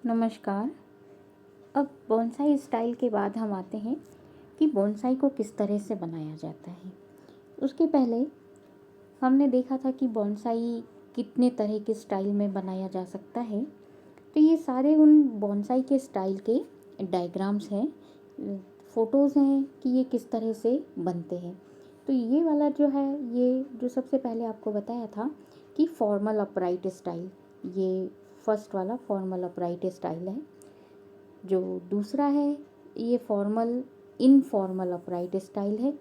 नमस्कार। अब bonsai style के बाद हम आते हैं कि बोनसाई को किस तरह से बनाया जाता है। उसके पहले हमने देखा था कि बोनसाई कितने तरह के स्टाइल में बनाया जा सकता है। तो ये सारे उन बोनसाई के स्टाइल के डायग्राम्स हैं, फ़ोटोज़ हैं कि ये किस तरह से बनते हैं। तो ये वाला जो है, ये जो सबसे पहले आपको बताया था कि फॉर्मल अपराइट स्टाइल, ये फर्स्ट वाला फॉर्मल अपराइट स्टाइल है। जो दूसरा है ये फॉर्मल इनफॉर्मल अपराइट स्टाइल है।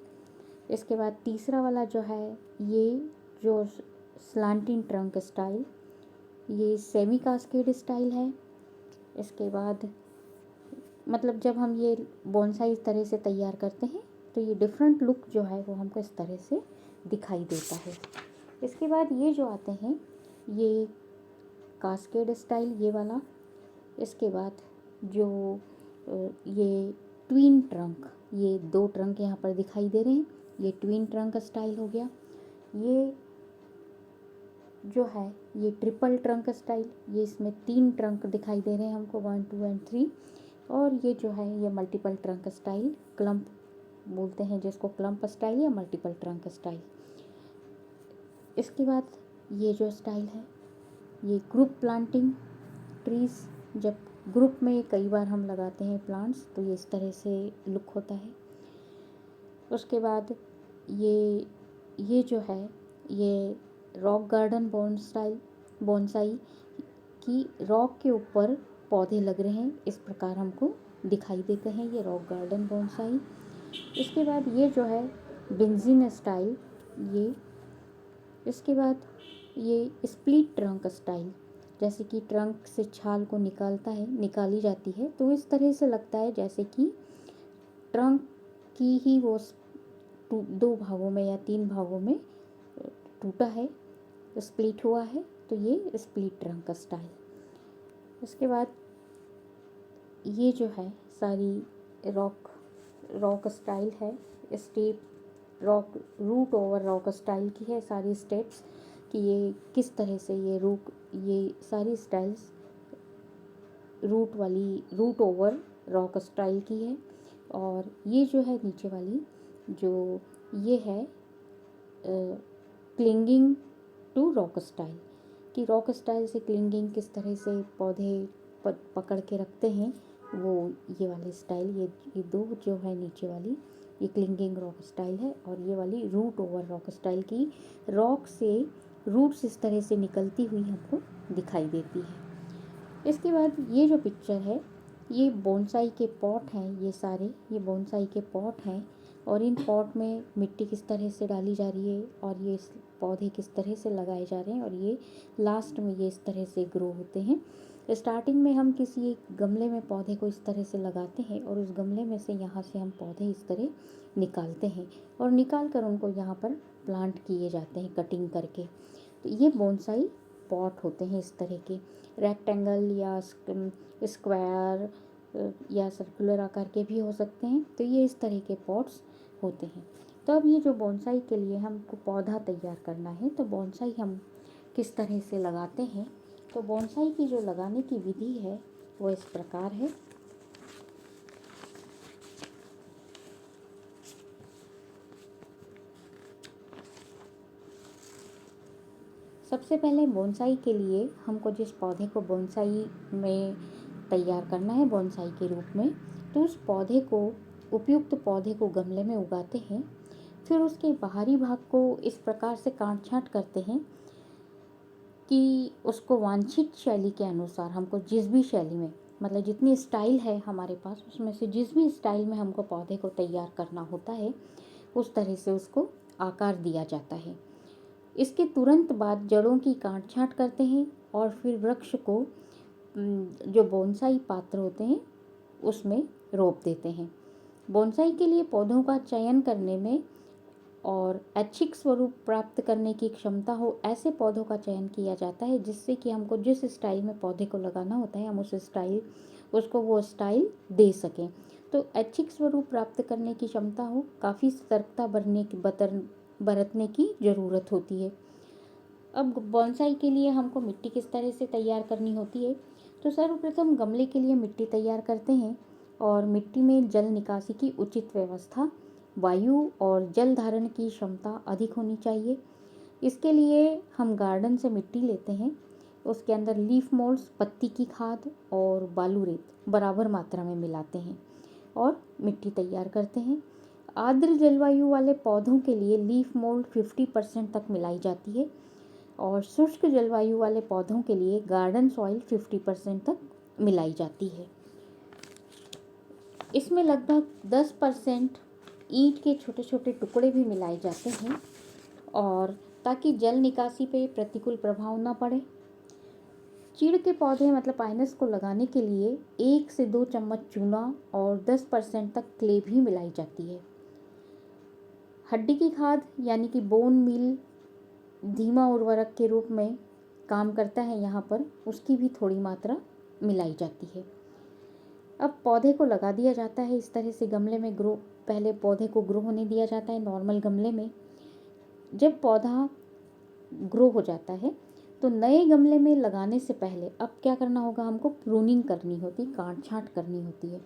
इसके बाद तीसरा वाला जो है ये जो स्लांटिंग ट्रंक स्टाइल, ये सेमी कास्केड स्टाइल है। इसके बाद मतलब जब हम ये बोनसाई इस तरह से तैयार करते हैं तो ये डिफरेंट लुक जो है वो हमको इस तरह से दिखाई देता है। इसके बाद ये जो आते हैं ये कास्केड स्टाइल, ये वाला। इसके बाद जो ये ट्विन ट्रंक, ये दो ट्रंक यहाँ पर दिखाई दे रहे हैं, ये ट्विन ट्रंक स्टाइल हो गया। ये जो है ये ट्रिपल ट्रंक स्टाइल, ये इसमें 3 ट्रंक दिखाई दे रहे हैं हमको, 1 2 एंड 3। और ये जो है ये मल्टीपल ट्रंक स्टाइल, क्लम्प बोलते हैं जिसको, क्लम्प स्टाइल या मल्टीपल ट्रंक स्टाइल। इसके बाद ये जो स्टाइल है ये ग्रुप प्लांटिंग ट्रीज़, जब ग्रुप में कई बार हम लगाते हैं प्लांट्स तो ये इस तरह से लुक होता है। उसके बाद ये जो है ये रॉक गार्डन बोनसाई की रॉक के ऊपर पौधे लग रहे हैं, इस प्रकार हमको दिखाई देते हैं, ये रॉक गार्डन बोनसाई। इसके बाद ये जो है बेंजीन स्टाइल, ये। इसके बाद ये स्प्लिट ट्रंक स्टाइल, जैसे कि ट्रंक से छाल को निकाली जाती है तो इस तरह से लगता है जैसे कि ट्रंक की ही वो 2 भागों में या 3 भागों में टूटा है, स्प्लिट हुआ है, तो ये स्प्लिट ट्रंक स्टाइल। इसके बाद ये जो है सारी रॉक स्टाइल है, step rock, route over rock style की है सारी स्टेप्स, कि ये किस तरह से ये सारी styles route over rock style की है। और ये जो है नीचे वाली जो ये है क्लिंगिंग टू रॉक स्टाइल, कि रॉक स्टाइल से क्लिंगिंग किस तरह से पौधे पकड़ के रखते हैं, वो ये वाली स्टाइल, ये 2 जो है नीचे वाली ये क्लिंगिंग रॉक स्टाइल है। और ये वाली रूट ओवर रॉक स्टाइल की रॉक से रूट्स इस तरह से निकलती हुई हमको दिखाई देती है। इसके बाद ये जो पिक्चर है ये बोनसाई के पॉट हैं, ये सारे ये बोनसाई के पॉट हैं और इन पॉट में मिट्टी किस तरह से डाली जा रही है और ये पौधे किस तरह से लगाए जा रहे हैं और ये लास्ट में ये इस तरह से ग्रो होते हैं। स्टार्टिंग में हम किसी एक गमले में पौधे को इस तरह से लगाते हैं और उस गमले में से यहाँ से हम पौधे इस तरह निकालते हैं और निकाल कर उनको यहाँ पर प्लांट किए जाते हैं कटिंग करके। तो ये बोनसाई पॉट होते हैं इस तरह के, रेक्टेंगल या स्क्वायर या सर्कुलर आकार के भी हो सकते हैं। तो ये इस तरह के पॉट्स होते हैं। तो अब ये जो बोनसाई के लिए हमको पौधा तैयार करना है तो बोनसाई हम किस तरह से लगाते हैं, तो बोनसाई की जो लगाने की विधि है वो इस प्रकार है। सबसे पहले बोनसाई के लिए हमको जिस पौधे को बोनसाई में तैयार करना है बोनसाई के रूप में, तो उस पौधे को उपयुक्त पौधे को गमले में उगाते हैं। फिर उसके बाहरी भाग को इस प्रकार से काट छाँट करते हैं कि उसको वांछित शैली के अनुसार हमको जिस भी शैली में, मतलब जितनी स्टाइल है हमारे पास उसमें से जिस भी स्टाइल में हमको पौधे को तैयार करना होता है उस तरह से उसको आकार दिया जाता है। इसके तुरंत बाद जड़ों की काट छाँट करते हैं और फिर वृक्ष को जो बोनसाई पात्र होते हैं उसमें रोप देते हैं। बोनसाई के लिए पौधों का चयन करने में और ऐच्छिक स्वरूप प्राप्त करने की क्षमता हो ऐसे पौधों का चयन किया जाता है जिससे कि हमको जिस स्टाइल में पौधे को लगाना होता है हम उसको वो स्टाइल दे सकें। तो ऐच्छिक स्वरूप प्राप्त करने की क्षमता हो, काफ़ी सतर्कता बरतने की ज़रूरत होती है। अब बॉन्साई के लिए हमको मिट्टी किस तरह से तैयार करनी होती है, तो सर्वप्रथम गमले के लिए मिट्टी तैयार करते हैं और मिट्टी में जल निकासी की उचित व्यवस्था, वायु और जल धारण की क्षमता अधिक होनी चाहिए। इसके लिए हम गार्डन से मिट्टी लेते हैं, उसके अंदर लीफ मोल्ड्स, पत्ती की खाद और बालू रेत बराबर मात्रा में मिलाते हैं और मिट्टी तैयार करते हैं। आर्द्र जलवायु वाले पौधों के लिए लीफ मोल्ड 50% तक मिलाई जाती है और शुष्क जलवायु वाले पौधों के लिए गार्डन सॉइल 50% तक मिलाई जाती है। इसमें लगभग 10% ईंट के छोटे छोटे टुकड़े भी मिलाए जाते हैं और ताकि जल निकासी पे प्रतिकूल प्रभाव न पड़े। चीड़ के पौधे मतलब पाइनस को लगाने के लिए 1 से 2 चम्मच चूना और 10% तक क्ले भी मिलाई जाती है। हड्डी की खाद यानी कि बोन मील धीमा उर्वरक के रूप में काम करता है, यहाँ पर उसकी भी थोड़ी मात्रा मिलाई जाती है। अब पौधे को लगा दिया जाता है इस तरह से गमले में पहले पौधे को ग्रो होने दिया जाता है नॉर्मल गमले में। जब पौधा ग्रो हो जाता है तो नए गमले में लगाने से पहले अब क्या करना होगा, हमको प्रूनिंग करनी होती, काट छाँट करनी होती है।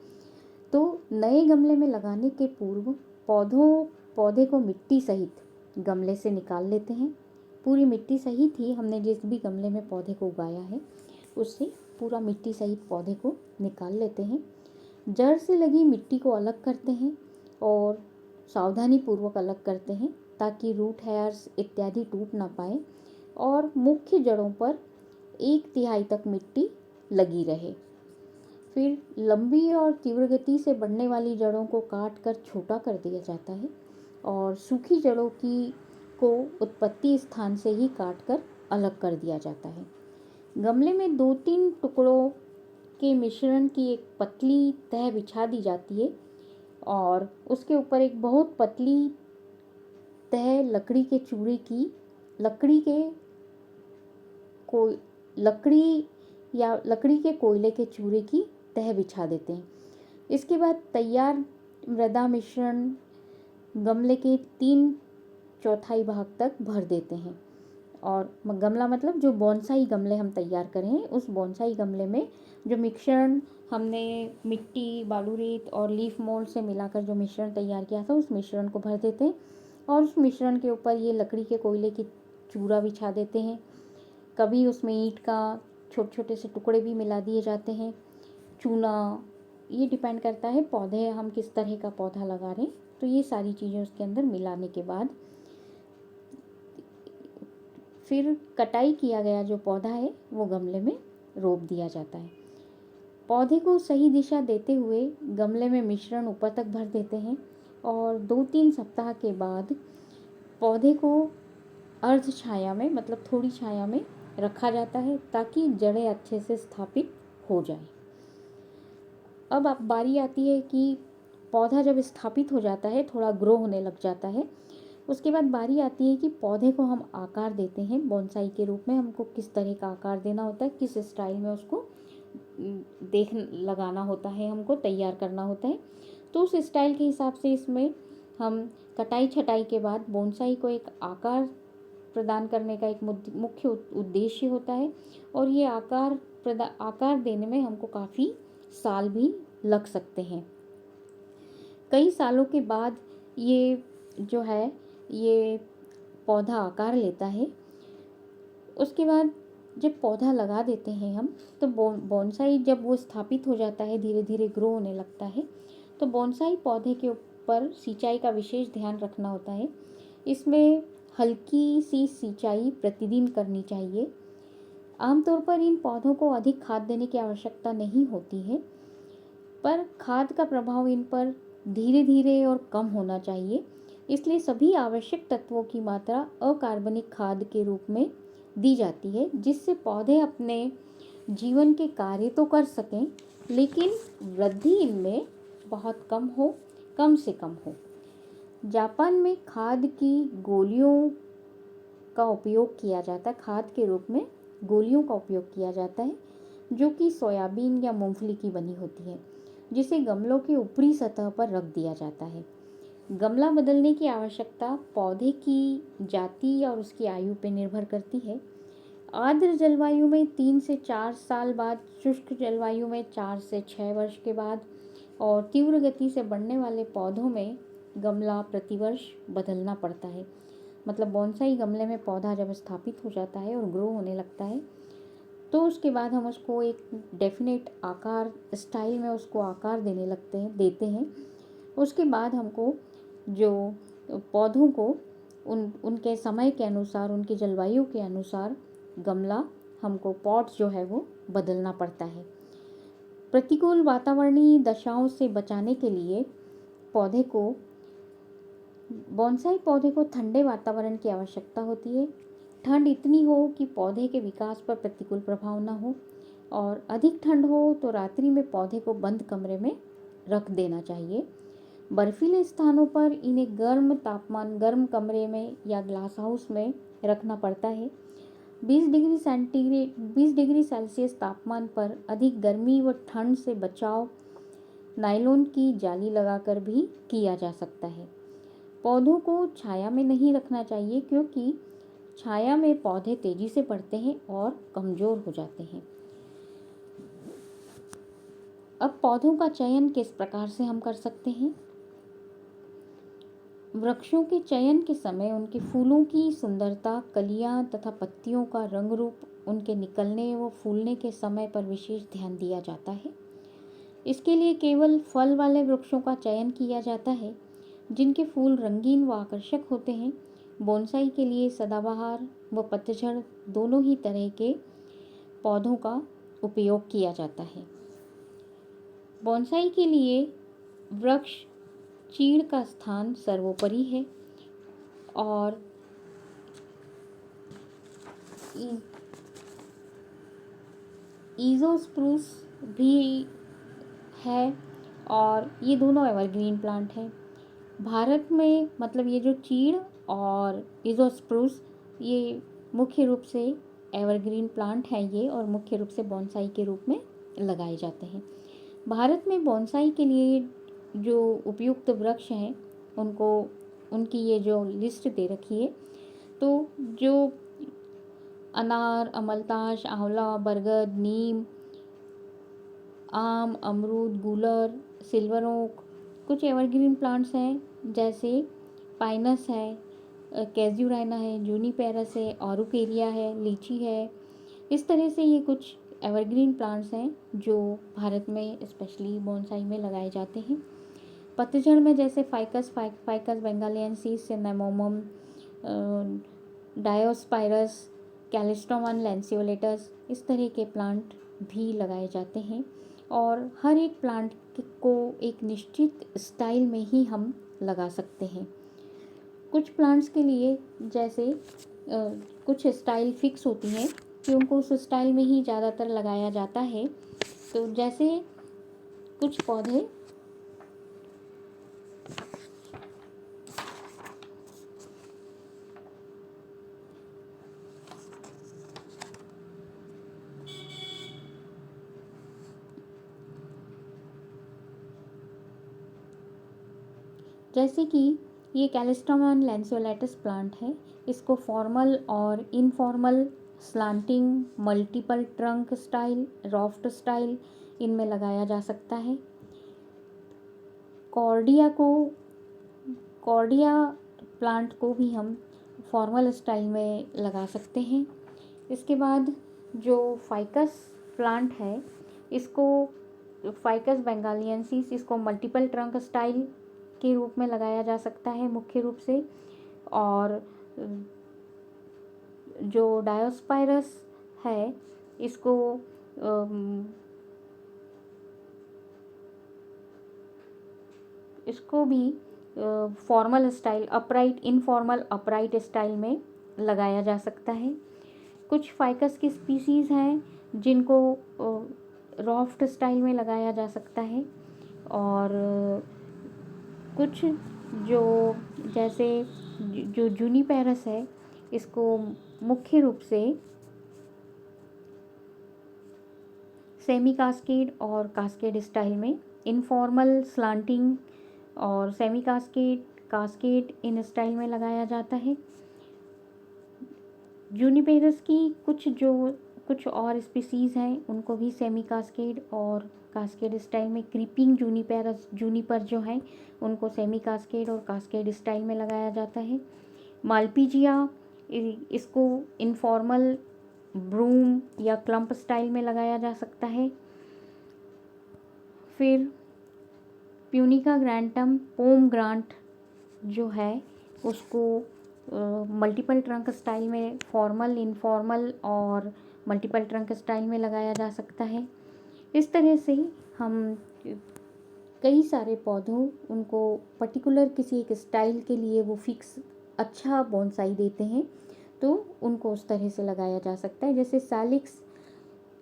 तो नए गमले में लगाने के पूर्व पौधे को मिट्टी सहित गमले से निकाल लेते हैं। पूरी मिट्टी सहित ही हमने जिस भी गमले में पौधे को उगाया है उससे पूरा मिट्टी सहित पौधे को निकाल लेते हैं। जड़ से लगी मिट्टी को अलग करते हैं और सावधानी पूर्वक अलग करते हैं ताकि रूट हेयर्स इत्यादि टूट ना पाए और मुख्य जड़ों पर 1/3 तक मिट्टी लगी रहे। फिर लंबी और तीव्र गति से बढ़ने वाली जड़ों को काट कर छोटा कर दिया जाता है और सूखी जड़ों को उत्पत्ति स्थान से ही काट कर अलग कर दिया जाता है। गमले में 2-3 टुकड़ों के मिश्रण की एक पतली तह बिछा दी जाती है और उसके ऊपर एक बहुत पतली तह लकड़ी के कोयले के चूरे की तह बिछा देते हैं। इसके बाद तैयार मृदा मिश्रण गमले के 3/4 भाग तक भर देते हैं और गमला मतलब जो बोनसाई गमले हम तैयार करें हैं उस बोनसाई गमले में जो मिश्रण हमने मिट्टी, बालू रेत और लीफ मोल्ड से मिलाकर जो मिश्रण तैयार किया था उस मिश्रण को भर देते हैं और उस मिश्रण के ऊपर ये लकड़ी के कोयले की चूरा बिछा देते हैं। कभी उसमें ईंट का छोटे छोटे से टुकड़े भी मिला दिए जाते हैं, चूना, ये डिपेंड करता है पौधे हम किस तरह का पौधा लगा रहे हैं। तो ये सारी चीज़ें उसके अंदर मिलाने के बाद फिर कटाई किया गया जो पौधा है वो गमले में रोप दिया जाता है। पौधे को सही दिशा देते हुए गमले में मिश्रण ऊपर तक भर देते हैं और 2-3 सप्ताह के बाद पौधे को अर्ध छाया में मतलब थोड़ी छाया में रखा जाता है ताकि जड़ें अच्छे से स्थापित हो जाए। अब बारी आती है कि पौधा जब स्थापित हो जाता है, थोड़ा ग्रो होने लग जाता है, उसके बाद बारी आती है कि पौधे को हम आकार देते हैं बोनसाई के रूप में। हमको किस तरह का आकार देना होता है, किस स्टाइल में उसको लगाना होता है, हमको तैयार करना होता है। तो उस स्टाइल के हिसाब से इसमें हम कटाई छटाई के बाद बोनसाई को एक आकार प्रदान करने का एक मुख्य उद्देश्य होता है और ये आकार देने में हमको काफ़ी साल भी लग सकते हैं। कई सालों के बाद ये जो है ये पौधा आकार लेता है। उसके बाद जब पौधा लगा देते हैं हम तो बोनसाई जब वो स्थापित हो जाता है, धीरे धीरे ग्रो होने लगता है, तो बोनसाई पौधे के ऊपर सिंचाई का विशेष ध्यान रखना होता है। इसमें हल्की सी सिंचाई प्रतिदिन करनी चाहिए। आमतौर पर इन पौधों को अधिक खाद देने की आवश्यकता नहीं होती है, पर खाद का प्रभाव इन पर धीरे धीरे और कम होना चाहिए। इसलिए सभी आवश्यक तत्वों की मात्रा अकार्बनिक खाद के रूप में दी जाती है, जिससे पौधे अपने जीवन के कार्य तो कर सकें लेकिन वृद्धि इनमें बहुत कम से कम हो। जापान में खाद की गोलियों का उपयोग किया जाता है, खाद के रूप में गोलियों का उपयोग किया जाता है जो कि सोयाबीन या मूंगफली की बनी होती है, जिसे गमलों की ऊपरी सतह पर रख दिया जाता है। गमला बदलने की आवश्यकता पौधे की जाति और उसकी आयु पर निर्भर करती है। आर्द्र जलवायु में 3 से 4 साल बाद, शुष्क जलवायु में 4 से 6 वर्ष के बाद और तीव्र गति से बढ़ने वाले पौधों में गमला प्रतिवर्ष बदलना पड़ता है। मतलब बोनसाई गमले में पौधा जब स्थापित हो जाता है और ग्रो होने लगता है तो उसके बाद हम उसको एक डेफिनेट आकार स्टाइल में उसको आकार देते हैं। उसके बाद हमको जो पौधों को उनके समय के अनुसार, उनकी जलवायु के अनुसार गमला हमको पॉट जो है वो बदलना पड़ता है। प्रतिकूल वातावरणीय दशाओं से बचाने के लिए बोनसाई पौधे को ठंडे वातावरण की आवश्यकता होती है। ठंड इतनी हो कि पौधे के विकास पर प्रतिकूल प्रभाव न हो, और अधिक ठंड हो तो रात्रि में पौधे को बंद कमरे में रख देना चाहिए। बर्फीले स्थानों पर इन्हें गर्म कमरे में या ग्लास हाउस में रखना पड़ता है। 20 डिग्री सेल्सियस तापमान पर अधिक गर्मी व ठंड से बचाव नायलॉन की जाली लगाकर भी किया जा सकता है। पौधों को छाया में नहीं रखना चाहिए क्योंकि छाया में पौधे तेजी से बढ़ते हैं और कमज़ोर हो जाते हैं। अब पौधों का चयन किस प्रकार से हम कर सकते हैं? वृक्षों के चयन के समय उनके फूलों की सुंदरता, कलियां तथा पत्तियों का रंग रूप, उनके निकलने व फूलने के समय पर विशेष ध्यान दिया जाता है। इसके लिए केवल फल वाले वृक्षों का चयन किया जाता है जिनके फूल रंगीन व आकर्षक होते हैं। बोनसाई के लिए सदाबहार व पतझड़ दोनों ही तरह के पौधों का उपयोग किया जाता है। बोनसाई के लिए वृक्ष चीड़ का स्थान सर्वोपरि है और ईज़ोस्प्रूस भी है, और ये दोनों एवरग्रीन प्लांट हैं। भारत में मतलब ये जो चीड़ और ईज़ोस्प्रूस ये मुख्य रूप से एवरग्रीन प्लांट हैं ये, और मुख्य रूप से बोनसाई के रूप में लगाए जाते हैं। भारत में बोनसाई के लिए जो उपयुक्त वृक्ष हैं उनकी ये जो लिस्ट दे रखी है, तो जो अनार, अमलताश, आंवला, बरगद, नीम, आम, अमरूद, गूलर, सिल्वर ओक, कुछ एवरग्रीन प्लांट्स हैं जैसे पाइनस है, कैज़्यूराइना है, जूनिपेरस है, ऑरुकेरिया है, लीची है। इस तरह से ये कुछ एवरग्रीन प्लांट्स हैं जो भारत में स्पेशली बोनसाई में लगाए जाते हैं। पतझड़ में जैसे फाइकस बेंगालियनसिस, सिनेमोमम, डायोस्पायरस, कैलिस्ट्रोमन लैंसियोलेटस, इस तरह के प्लांट भी लगाए जाते हैं। और हर एक प्लांट को एक निश्चित स्टाइल में ही हम लगा सकते हैं। कुछ प्लांट्स के लिए जैसे कुछ स्टाइल फिक्स होती हैं कि उनको उस स्टाइल में ही ज़्यादातर लगाया जाता है। तो जैसे कुछ पौधे जैसे कि ये कैलिस्ट्रोमन लैंसियोलेटस प्लांट है। इसको फॉर्मल और informal, slanting, multiple trunk style, raft style इनमें लगाया जा सकता है। कॉर्डिया प्लांट को भी हम फॉर्मल स्टाइल में लगा सकते हैं। इसके बाद जो फाइकस प्लांट है, इसको फाइकस बेंगालियनसिस, इसको मल्टीपल ट्रंक स्टाइल के रूप में लगाया जा सकता है मुख्य रूप से। और जो डायोस्पायरस है इसको भी formal style, upright, informal upright style में लगाया जा सकता है। कुछ फाइकस की स्पीसीज़ हैं जिनको रॉफ्ट स्टाइल में लगाया जा सकता है। और कुछ जो जैसे जो जूनिपेरस है, इसको मुख्य रूप से सेमी कास्केड और कास्केड स्टाइल में, इनफॉर्मल, स्लांटिंग और semi cascade, cascade in style में लगाया जाता है। जूनिपेरस की कुछ और स्पीसीज़ हैं, उनको भी सेमी कास्केड और कास्केड स्टाइल में, क्रीपिंग जूनिपर जो है उनको सेमी कास्केड और कास्केड स्टाइल में लगाया जाता है। मालपीजिया, इसको इनफॉर्मल ब्रूम या क्लम्प स्टाइल में लगाया जा सकता है। फिर प्यूनिका ग्रैंटम पोम ग्रांट जो है उसको मल्टीपल ट्रंक स्टाइल में, फॉर्मल, इनफॉर्मल और मल्टीपल ट्रंक स्टाइल में लगाया जा सकता है। इस तरह से हम कई सारे पौधों, उनको पर्टिकुलर किसी एक स्टाइल के लिए वो फिक्स अच्छा बोनसाई देते हैं, तो उनको उस तरह से लगाया जा सकता है। जैसे सैलिक्स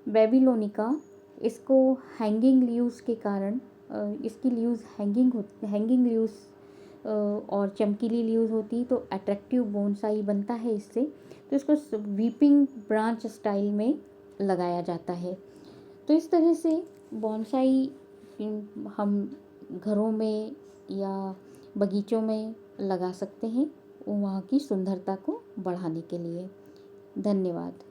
बेबीलोनिका, इसको हैंगिंग लीव्स के कारण, इसकी लीव्स हैंगिंग लीव्स और चमकीली लीव्स होती तो अट्रैक्टिव बोनसाई बनता है इससे, तो इसको वीपिंग ब्रांच स्टाइल में लगाया जाता है। तो इस तरह से बोनसाई हम घरों में या बगीचों में लगा सकते हैं वहाँ की सुंदरता को बढ़ाने के लिए। धन्यवाद।